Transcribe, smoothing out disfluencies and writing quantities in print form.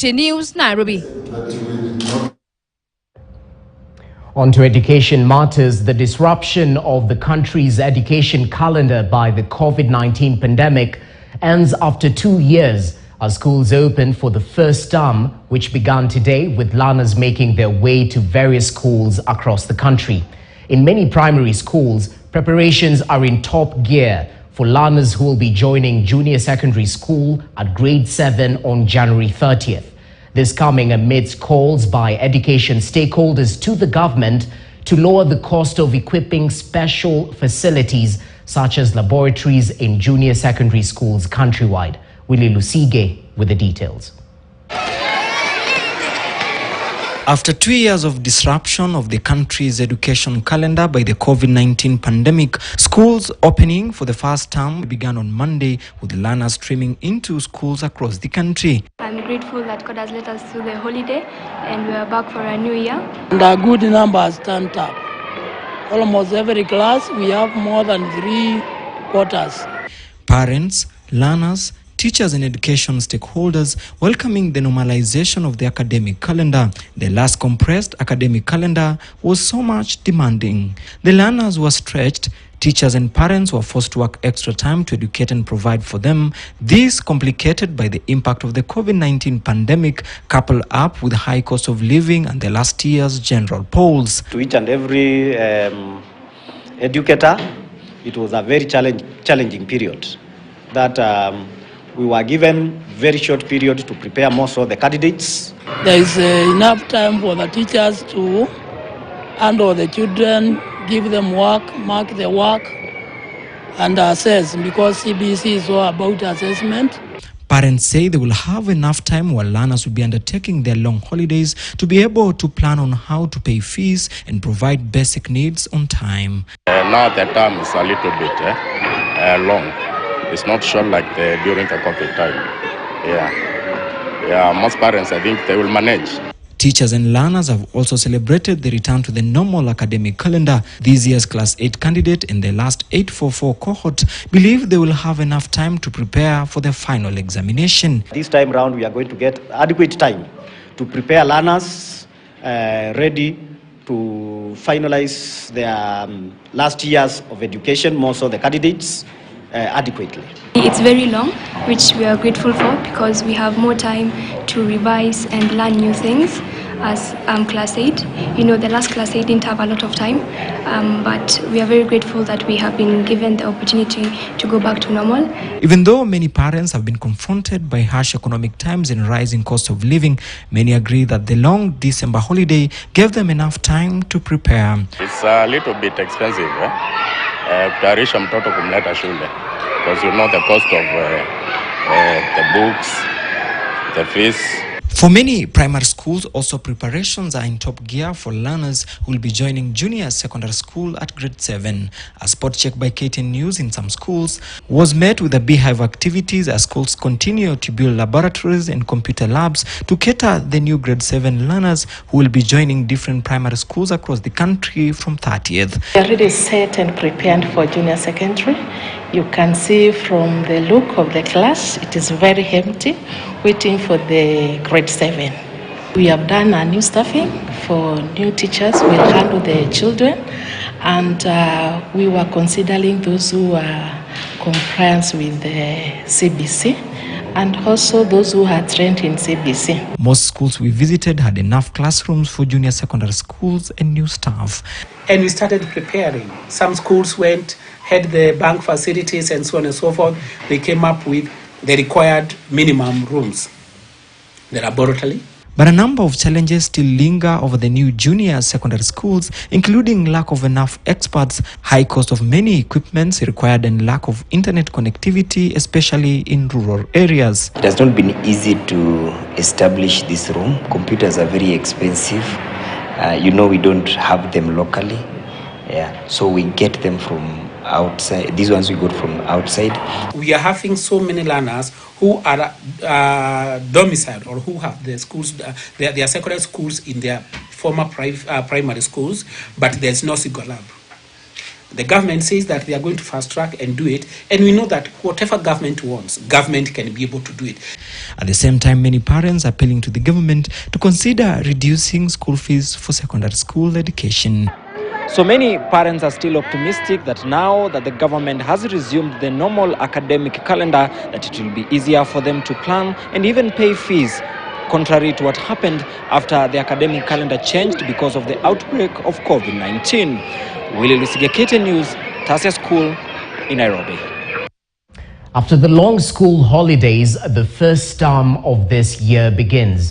KTN News, Nairobi. On to education matters. The disruption of the country's education calendar by the COVID-19 pandemic ends after 2 years as schools open for the first term, which began today with learners making their way to various schools across the country. In many primary schools, preparations are in top gear for learners who will be joining junior secondary school at grade 7 on January 30th. This coming amidst calls by education stakeholders to the government to lower the cost of equipping special facilities such as laboratories in junior secondary schools countrywide. Willie Lusige with the details. After 2 years of disruption of the country's education calendar by the COVID-19 pandemic, schools opening for the first term began on Monday with learners streaming into schools across the country. I'm grateful that God has let us through the holiday and we are back for a new year. And a good numbers turned up. Almost every class we have more than 3 quarters. Parents, learners, teachers and education stakeholders welcoming the normalization of the academic calendar. The last compressed academic calendar was so much demanding. The learners were stretched. Teachers and parents were forced to work extra time to educate and provide for them. This complicated by the impact of the COVID-19 pandemic, coupled up with high cost of living and the last year's general polls. To each and every educator, it was a very challenging period. That we were given very short period to prepare most of the candidates. There is enough time for the teachers to handle the children, give them work, mark the work, and assess, because CBC is all about assessment. Parents say they will have enough time while learners will be undertaking their long holidays to be able to plan on how to pay fees and provide basic needs on time. Now the term is a little bit long. It's not short like during the COVID time. Yeah, most parents, I think they will manage. Teachers and learners have also celebrated the return to the normal academic calendar. This year's Class 8 candidate in the last 844 cohort believe they will have enough time to prepare for the final examination. This time round, we are going to get adequate time to prepare learners ready to finalize their last years of education, most of the candidates, adequately. It's very long, which we are grateful for because we have more time to revise and learn new things as Class 8. You know, the last Class 8 didn't have a lot of time, but we are very grateful that we have been given the opportunity to go back to normal. Even though many parents have been confronted by harsh economic times and rising cost of living, many agree that the long December holiday gave them enough time to prepare. It's a little bit expensive, kutayarisha mtoto kumleta shule, because you know the cost of the books, the fees. For many primary schools, also preparations are in top gear for learners who will be joining junior secondary school at grade 7. A spot check by KTN News in some schools was met with a beehive activities as schools continue to build laboratories and computer labs to cater the new grade 7 learners who will be joining different primary schools across the country from 30th. We are already set and prepared for junior secondary. You can see from the look of the class, it is very empty, waiting for the grade 7. We have done a new staffing for new teachers who will handle the children, and we were considering those who are compliant with the CBC and also those who had trained in CBC. Most schools we visited had enough classrooms for junior secondary schools and new staff. And we started preparing. Some schools had the bank facilities and so on and so forth. They came up with the required minimum rooms, the laboratory. But a number of challenges still linger over the new junior secondary schools, including lack of enough experts, high cost of many equipments required, and lack of internet connectivity, especially in rural areas. It has not been easy to establish this room. Computers are very expensive. We don't have them locally. So we get them from outside. These ones we got from outside. We are having so many learners who are domiciled or who have the schools, their secondary schools in their former primary schools, but there's no single lab. The government says that they are going to fast track and do it, and we know that whatever government wants, government can be able to do it. At the same time, many parents are appealing to the government to consider reducing school fees for secondary school education. So many parents are still optimistic that now that the government has resumed the normal academic calendar, that it will be easier for them to plan and even pay fees, contrary to what happened after the academic calendar changed because of the outbreak of COVID-19. Willie Lusige, KTN News, Tasia School in Nairobi. After the long school holidays, the first term of this year begins.